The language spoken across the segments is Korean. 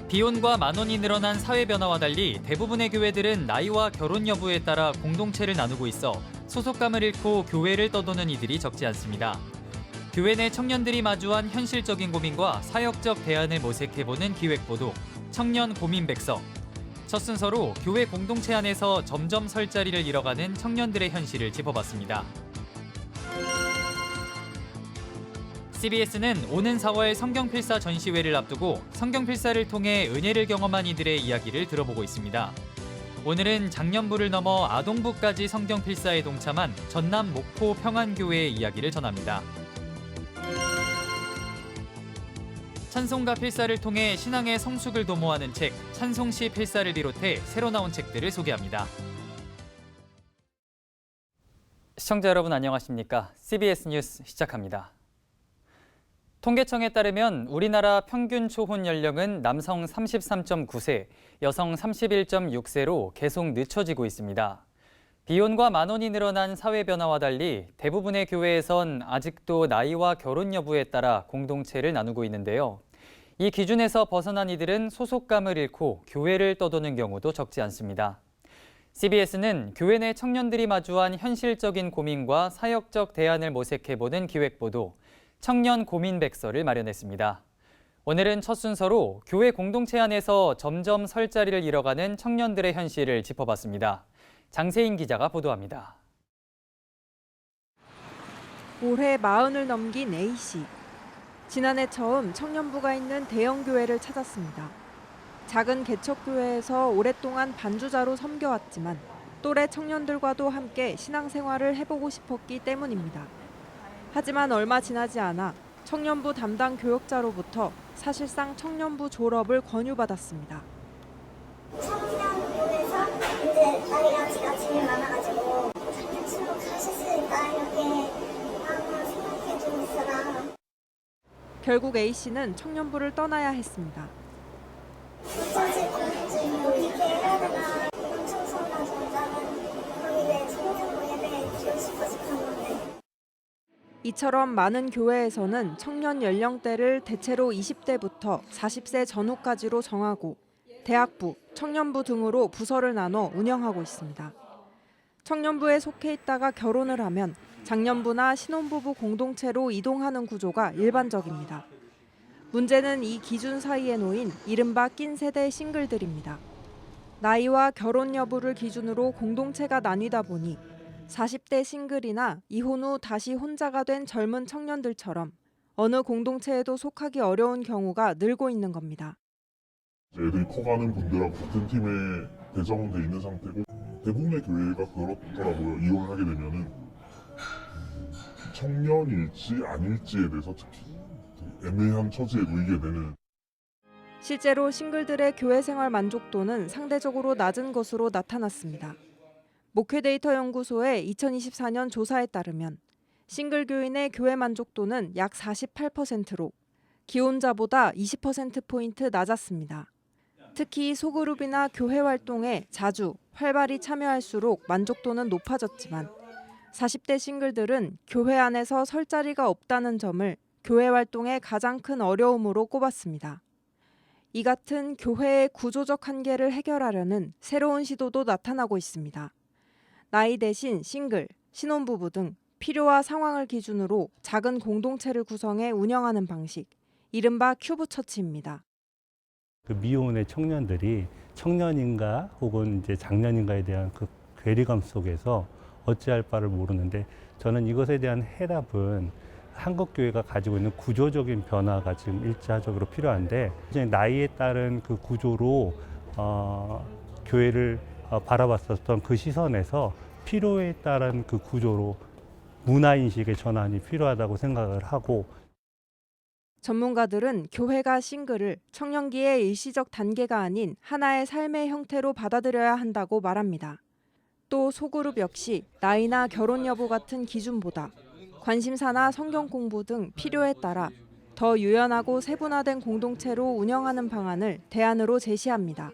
비혼과 만원이 늘어난 사회 변화와 달리 대부분의 교회들은 나이와 결혼 여부에 따라 공동체를 나누고 있어 소속감을 잃고 교회를 떠도는 이들이 적지 않습니다. 교회 내 청년들이 마주한 현실적인 고민과 사역적 대안을 모색해보는 기획보도 청년 고민백서. 첫 순서로 교회 공동체 안에서 점점 설 자리를 잃어가는 청년들의 현실을 짚어봤습니다. CBS는 오는 4월 성경필사 전시회를 앞두고 성경필사를 통해 은혜를 경험한 이들의 이야기를 들어보고 있습니다. 오늘은 장년부를 넘어 아동부까지 성경필사에 동참한 전남 목포 평안교회의 이야기를 전합니다. 찬송가 필사를 통해 신앙의 성숙을 도모하는 책, 찬송시 필사를 비롯해 새로 나온 책들을 소개합니다. 시청자 여러분 안녕하십니까? CBS 뉴스 시작합니다. 통계청에 따르면 우리나라 평균 초혼 연령은 남성 33.9세, 여성 31.6세로 계속 늦춰지고 있습니다. 비혼과 만혼이 늘어난 사회 변화와 달리 대부분의 교회에선 아직도 나이와 결혼 여부에 따라 공동체를 나누고 있는데요. 이 기준에서 벗어난 이들은 소속감을 잃고 교회를 떠도는 경우도 적지 않습니다. CBS는 교회 내 청년들이 마주한 현실적인 고민과 사역적 대안을 모색해보는 기획보도 청년 고민백서를 마련했습니다. 오늘은 첫 순서로 교회 공동체 안에서 점점 설 자리를 잃어가는 청년들의 현실을 짚어봤습니다. 장세인 기자가 보도합니다. 올해 40을 넘긴 A씨. 지난해 처음 청년부가 있는 대형 교회를 찾았습니다. 작은 개척교회에서 오랫동안 반주자로 섬겨왔지만 또래 청년들과도 함께 신앙생활을 해보고 싶었기 때문입니다. 하지만 얼마 지나지 않아 청년부 담당 교역자로부터 사실상 청년부 졸업을 권유받았습니다. 청년부에서 이제 나이가 지나치게 많아가지고 대충 가실 수 있다 이렇게 한번 생각해주고 있어라. 결국 A씨는 청년부를 떠나야 했습니다. 이렇게 해야 되나 청소나 전자는 거기 내 청년부에 대해 키우고 싶어서 간 건데. 이처럼 많은 교회에서는 청년 연령대를 대체로 20대부터 40세 전후까지로 정하고 대학부, 청년부 등으로 부서를 나눠 운영하고 있습니다. 청년부에 속해 있다가 결혼을 하면 장년부나 신혼부부 공동체로 이동하는 구조가 일반적입니다. 문제는 이 기준 사이에 놓인 이른바 낀 세대 싱글들입니다. 나이와 결혼 여부를 기준으로 공동체가 나뉘다 보니 40대 싱글이나 이혼 후 다시 혼자가 된 젊은 청년들처럼 어느 공동체에도 속하기 어려운 경우가 늘고 있는 겁니다. 애들이 커가는 분들하고 같은 팀에 배정돼 있는 상태고 대부분의 교회가 그렇더라고요. 이혼을 하게 되면은 청년일지 아닐지에 대해서 특히 애매한 처지에 놓이게 되는. 실제로 싱글들의 교회 생활 만족도는 상대적으로 낮은 것으로 나타났습니다. 목회데이터 연구소의 2024년 조사에 따르면 싱글 교인의 교회 만족도는 약 48%로 기혼자보다 20%포인트 낮았습니다. 특히 소그룹이나 교회 활동에 자주 활발히 참여할수록 만족도는 높아졌지만 40대 싱글들은 교회 안에서 설 자리가 없다는 점을 교회 활동의 가장 큰 어려움으로 꼽았습니다. 이 같은 교회의 구조적 한계를 해결하려는 새로운 시도도 나타나고 있습니다. 나이 대신 싱글, 신혼부부 등 필요와 상황을 기준으로 작은 공동체를 구성해 운영하는 방식, 이른바 큐브처치입니다. 그 미혼의 청년들이 청년인가 혹은 이제 장년인가에 대한 그 괴리감 속에서 어찌할 바를 모르는데 저는 이것에 대한 해답은 한국교회가 가지고 있는 구조적인 변화가 지금 일차적으로 필요한데 나이에 따른 그 구조로 교회를 바라봤었던 그 시선에서 필요에 따른 그 구조로 문화인식의 전환이 필요하다고 생각을 하고 전문가들은 교회가 싱글을 청년기의 일시적 단계가 아닌 하나의 삶의 형태로 받아들여야 한다고 말합니다. 또 소그룹 역시 나이나 결혼 여부 같은 기준보다 관심사나 성경 공부 등 필요에 따라 더 유연하고 세분화된 공동체로 운영하는 방안을 대안으로 제시합니다.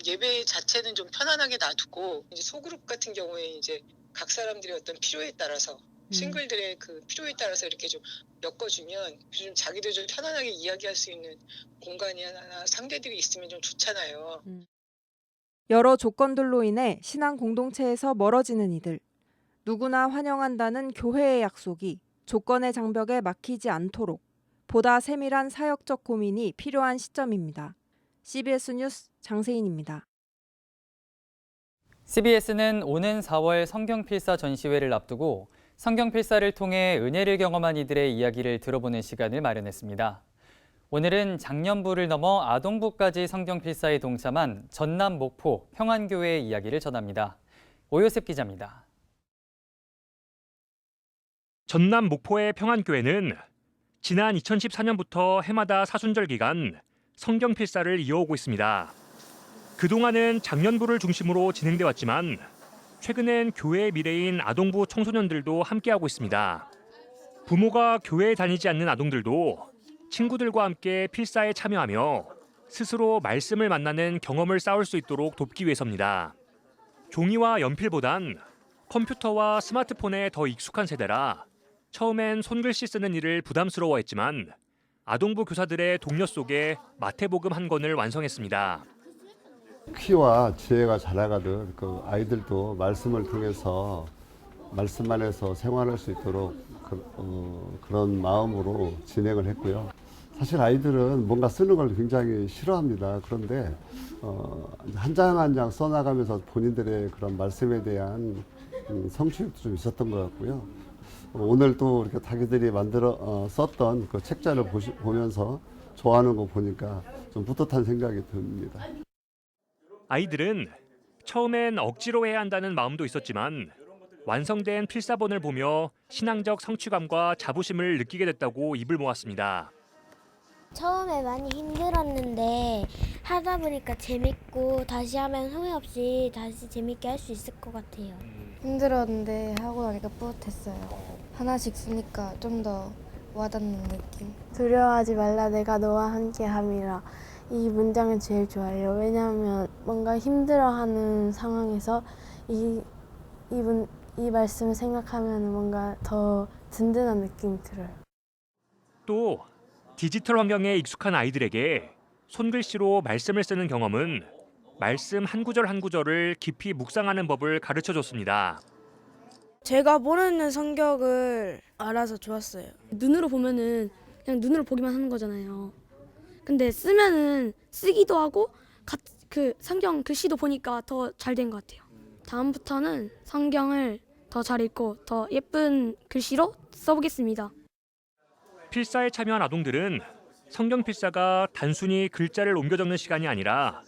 예배 자체는 좀 편안하게 놔두고 이제 소그룹 같은 경우에 이제 각 사람들의 어떤 필요에 따라서 싱글들의 그 필요에 따라서 이렇게 좀 엮어주면 좀 자기도 좀 편안하게 이야기할 수 있는 공간이나 상대들이 있으면 좀 좋잖아요. 여러 조건들로 인해 신앙 공동체에서 멀어지는 이들. 누구나 환영한다는 교회의 약속이 조건의 장벽에 막히지 않도록 보다 세밀한 사역적 고민이 필요한 시점입니다. CBS 뉴스 장세인입니다. CBS는 오는 4월 성경필사 전시회를 앞두고 성경필사를 통해 은혜를 경험한 이들의 이야기를 들어보는 시간을 마련했습니다. 오늘은 장년부를 넘어 아동부까지 성경필사에 동참한 전남 목포 평안교회의 이야기를 전합니다. 오요셉 기자입니다. 전남 목포의 평안교회는 지난 2014년부터 해마다 사순절 기간 성경필사를 이어오고 있습니다. 그동안은 장년부를 중심으로 진행돼 왔지만 최근엔 교회의 미래인 아동부 청소년들도 함께하고 있습니다. 부모가 교회에 다니지 않는 아동들도 친구들과 함께 필사에 참여하며 스스로 말씀을 만나는 경험을 쌓을 수 있도록 돕기 위해서입니다. 종이와 연필보단 컴퓨터와 스마트폰에 더 익숙한 세대라 처음엔 손글씨 쓰는 일을 부담스러워했지만 아동부 교사들의 독려 속에 마태복음 한 권을 완성했습니다. 키와 지혜가 자라가듯 그 아이들도 말씀을 통해서 말씀 안에서 생활할 수 있도록 그런 마음으로 진행을 했고요. 사실 아이들은 뭔가 쓰는 걸 굉장히 싫어합니다. 그런데 한 장 한 장 써나가면서 본인들의 그런 말씀에 대한 성취욕도 좀 있었던 것 같고요. 오늘 또 이렇게 자기들이 만들어 썼던 그 책자를 보면서 좋아하는 거 보니까 좀 뿌듯한 생각이 듭니다. 아이들은 처음엔 억지로 해야 한다는 마음도 있었지만 완성된 필사본을 보며 신앙적 성취감과 자부심을 느끼게 됐다고 입을 모았습니다. 처음에 많이 힘들었는데 하다 보니까 재밌고 다시 하면 후회 없이 다시 재밌게 할 수 있을 것 같아요. 힘들었는데 하고 나니까 뿌듯했어요. 하나씩 쓰니까 좀 더 와닿는 느낌. 두려워하지 말라 내가 너와 함께 함이라. 이 문장은 제일 좋아해요. 왜냐하면 뭔가 힘들어하는 상황에서 이 말씀을 생각하면 뭔가 더 든든한 느낌이 들어요. 또 디지털 환경에 익숙한 아이들에게 손글씨로 말씀을 쓰는 경험은 말씀 한 구절 한 구절을 깊이 묵상하는 법을 가르쳐줬습니다. 제가 모르는 성격을 알아서 좋았어요. 눈으로 보면은 그냥 눈으로 보기만 하는 거잖아요. 근데 쓰면은 쓰기도 하고 그 성경 글씨도 보니까 더 잘 된 것 같아요. 다음부터는 성경을 더 잘 읽고 더 예쁜 글씨로 써보겠습니다. 필사에 참여한 아동들은 성경 필사가 단순히 글자를 옮겨 적는 시간이 아니라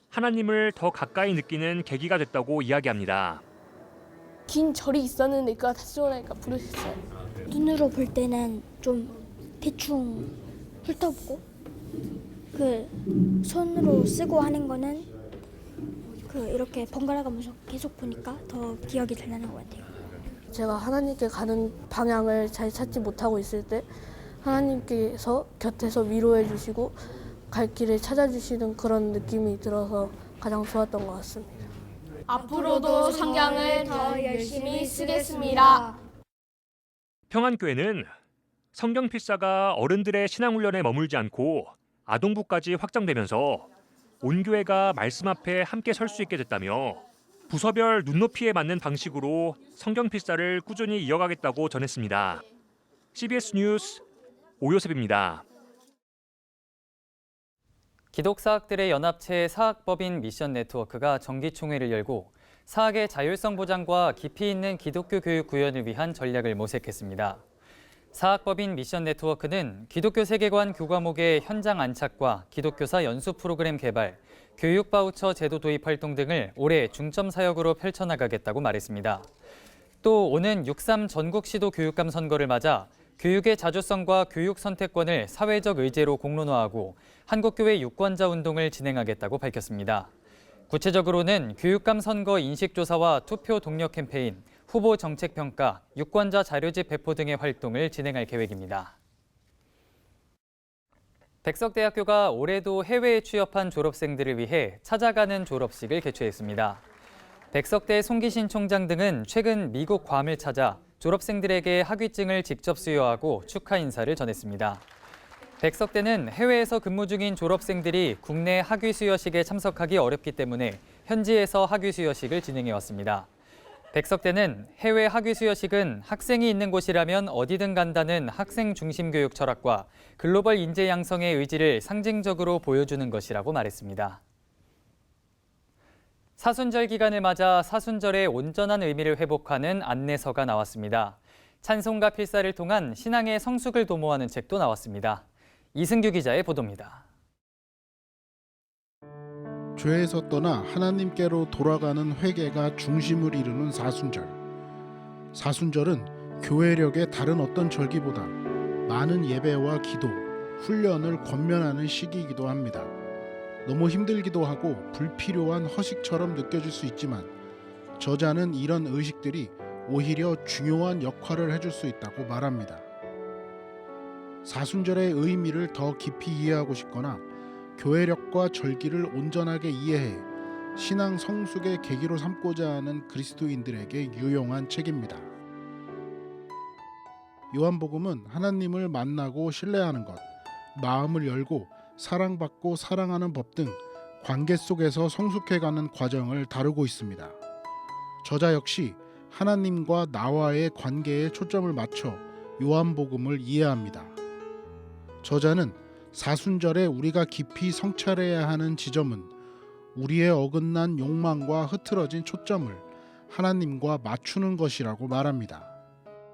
하나님을 더 가까이 느끼는 계기가 됐다고 이야기합니다. 긴 절이 있었는데 그거 다 쓰고 나니까 부르셨어요. 눈으로 볼 때는 좀 대충 훑어보고 그 손으로 쓰고 하는 거는 그 이렇게 번갈아 가면서 계속 보니까 더 기억이 잘 나는 것 같아요. 제가 하나님께 가는 방향을 잘 찾지 못하고 있을 때 하나님께서 곁에서 위로해 주시고 갈 길을 찾아주시는 그런 느낌이 들어서 가장 좋았던 것 같습니다. 앞으로도 성경을 더 열심히 쓰겠습니다. 평안교회는 성경 필사가 어른들의 신앙훈련에 머물지 않고 아동부까지 확장되면서 온 교회가 말씀 앞에 함께 설 수 있게 됐다며 부서별 눈높이에 맞는 방식으로 성경 필사를 꾸준히 이어가겠다고 전했습니다. CBS 뉴스 오요셉입니다. 기독사학들의 연합체 사학법인 미션 네트워크가 정기총회를 열고 사학의 자율성 보장과 깊이 있는 기독교 교육 구현을 위한 전략을 모색했습니다. 사학법인 미션 네트워크는 기독교 세계관 교과목의 현장 안착과 기독교사 연수 프로그램 개발, 교육 바우처 제도 도입 활동 등을 올해 중점 사역으로 펼쳐나가겠다고 말했습니다. 또 오는 6.3 전국시도 교육감 선거를 맞아 교육의 자주성과 교육 선택권을 사회적 의제로 공론화하고 한국교회 유권자 운동을 진행하겠다고 밝혔습니다. 구체적으로는 교육감 선거 인식조사와 투표 동력 캠페인, 후보 정책 평가, 유권자 자료집 배포 등의 활동을 진행할 계획입니다. 백석대학교가 올해도 해외에 취업한 졸업생들을 위해 찾아가는 졸업식을 개최했습니다. 백석대 송기신 총장 등은 최근 미국 괌을 찾아 졸업생들에게 학위증을 직접 수여하고 축하 인사를 전했습니다. 백석대는 해외에서 근무 중인 졸업생들이 국내 학위 수여식에 참석하기 어렵기 때문에 현지에서 학위 수여식을 진행해왔습니다. 백석대는 해외 학위 수여식은 학생이 있는 곳이라면 어디든 간다는 학생 중심 교육 철학과 글로벌 인재 양성의 의지를 상징적으로 보여주는 것이라고 말했습니다. 사순절 기간을 맞아 사순절의 온전한 의미를 회복하는 안내서가 나왔습니다. 찬송가 필사를 통한 신앙의 성숙을 도모하는 책도 나왔습니다. 이승규 기자의 보도입니다. 죄에서 떠나 하나님께로 돌아가는 회개가 중심을 이루는 사순절. 사순절은 교회력의 다른 어떤 절기보다 많은 예배와 기도, 훈련을 권면하는 시기이기도 합니다. 너무 힘들기도 하고 불필요한 허식처럼 느껴질 수 있지만 저자는 이런 의식들이 오히려 중요한 역할을 해줄 수 있다고 말합니다. 사순절의 의미를 더 깊이 이해하고 싶거나 교회력과 절기를 온전하게 이해해 신앙 성숙의 계기로 삼고자 하는 그리스도인들에게 유용한 책입니다. 요한복음은 하나님을 만나고 신뢰하는 것, 마음을 열고 사랑받고 사랑하는 법 등 관계 속에서 성숙해가는 과정을 다루고 있습니다. 저자 역시 하나님과 나와의 관계에 초점을 맞춰 요한복음을 이해합니다. 저자는 사순절에 우리가 깊이 성찰해야 하는 지점은 우리의 어긋난 욕망과 흐트러진 초점을 하나님과 맞추는 것이라고 말합니다.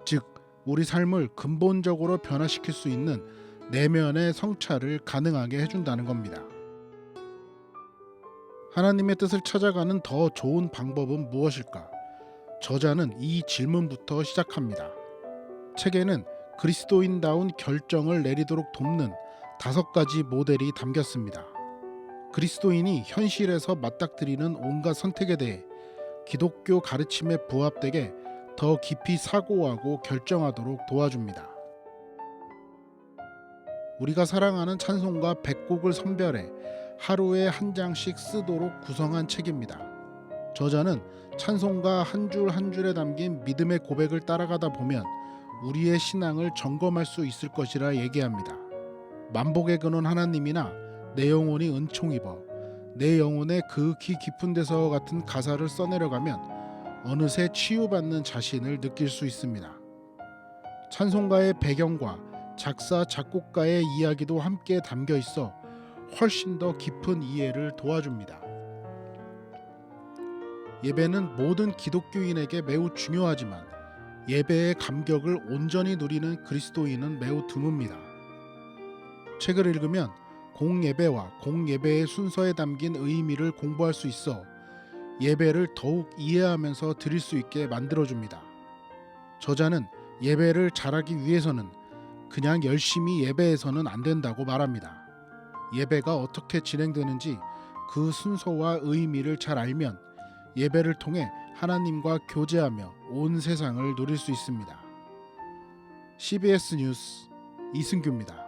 즉, 우리 삶을 근본적으로 변화시킬 수 있는 내면의 성찰을 가능하게 해준다는 겁니다. 하나님의 뜻을 찾아가는 더 좋은 방법은 무엇일까? 저자는 이 질문부터 시작합니다. 책에는 그리스도인다운 결정을 내리도록 돕는 5가지 모델이 담겼습니다. 그리스도인이 현실에서 맞닥뜨리는 온갖 선택에 대해 기독교 가르침에 부합되게 더 깊이 사고하고 결정하도록 도와줍니다. 우리가 사랑하는 찬송가 100곡을 선별해 하루에 한 장씩 쓰도록 구성한 책입니다. 저자는 찬송가 한 줄 한 줄에 담긴 믿음의 고백을 따라가다 보면 우리의 신앙을 점검할 수 있을 것이라 얘기합니다. 만복의 근원 하나님이나 내 영혼이 은총 입어, 내 영혼의 극히 깊은 데서 같은 가사를 써내려가면 어느새 치유받는 자신을 느낄 수 있습니다. 찬송가의 배경과 작사, 작곡가의 이야기도 함께 담겨 있어 훨씬 더 깊은 이해를 도와줍니다. 예배는 모든 기독교인에게 매우 중요하지만 예배의 감격을 온전히 누리는 그리스도인은 매우 드뭅니다. 책을 읽으면 공예배와 공예배의 순서에 담긴 의미를 공부할 수 있어 예배를 더욱 이해하면서 드릴 수 있게 만들어줍니다. 저자는 예배를 잘하기 위해서는 그냥 열심히 예배해서는 안 된다고 말합니다. 예배가 어떻게 진행되는지 그 순서와 의미를 잘 알면 예배를 통해 하나님과 교제하며 온 세상을 누릴 수 있습니다. CBS 뉴스 이승규입니다.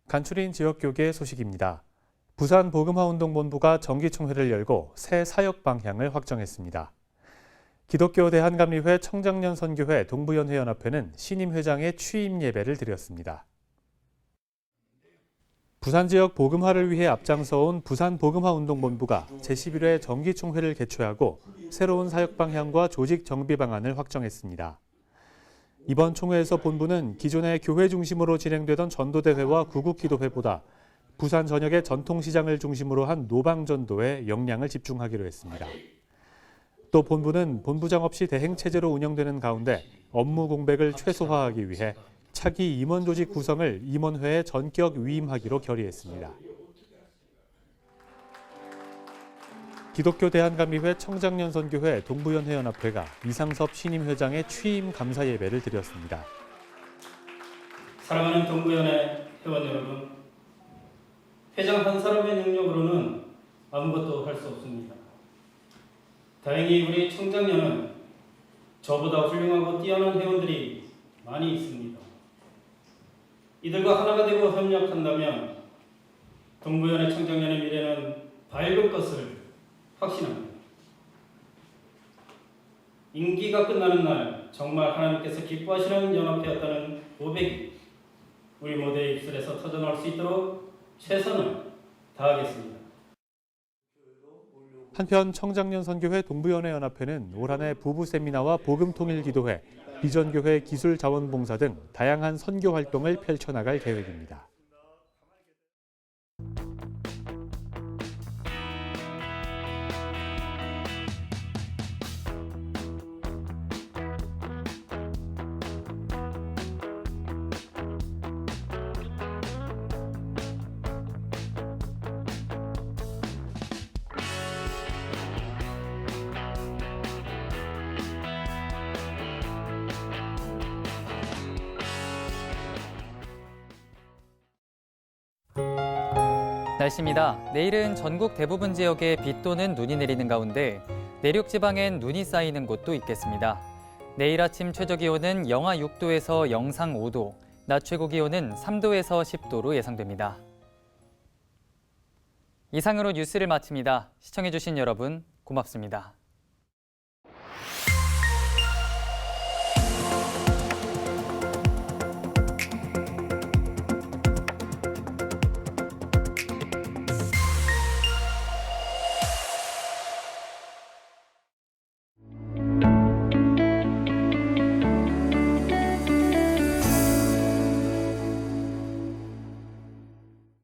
간추린 지역교계 소식입니다. 부산 복음화운동본부가 정기총회를 열고 새 사역 방향을 확정했습니다. 기독교 대한감리회 청장년 선교회 동부연회연합회는 신임 회장의 취임 예배를 드렸습니다. 부산 지역 복음화를 위해 앞장서온 부산 복음화운동본부가 제11회 정기총회를 개최하고 새로운 사역 방향과 조직 정비 방안을 확정했습니다. 이번 총회에서 본부는 기존의 교회 중심으로 진행되던 전도대회와 구국기도회보다 부산 전역의 전통시장을 중심으로 한 노방전도에 역량을 집중하기로 했습니다. 또 본부는 본부장 없이 대행체제로 운영되는 가운데 업무 공백을 최소화하기 위해 차기 임원 조직 구성을 임원회에 전격 위임하기로 결의했습니다. 기독교 대한감리회 청장년 선교회 동부연회연합회가 이상섭 신임 회장의 취임 감사 예배를 드렸습니다. 사랑하는 동부연회 회원 여러분, 회장 한 사람의 능력으로는 아무것도 할 수 없습니다. 다행히 우리 청장년은 저보다 훌륭하고 뛰어난 회원들이 많이 있습니다. 이들과 하나가 되고 협력한다면 동부연의 청장년의 미래는 밝을 것을 확신합니다. 임기가 끝나는 날 정말 하나님께서 기뻐하시는 연합회였다는 고백이 우리 모두의 입술에서 터져나올 수 있도록 최선을 다하겠습니다. 한편 청장년 선교회 동부연회 연합회는 올 한 해 부부 세미나와 복음 통일 기도회, 비전교회 기술 자원봉사 등 다양한 선교 활동을 펼쳐나갈 계획입니다. 날씨입니다. 내일은 전국 대부분 지역에 비 또는 눈이 내리는 가운데 내륙 지방엔 눈이 쌓이는 곳도 있겠습니다. 내일 아침 최저기온은 영하 6도에서 영상 5도, 낮 최고기온은 3도에서 10도로 예상됩니다. 이상으로 뉴스를 마칩니다. 시청해주신 여러분 고맙습니다.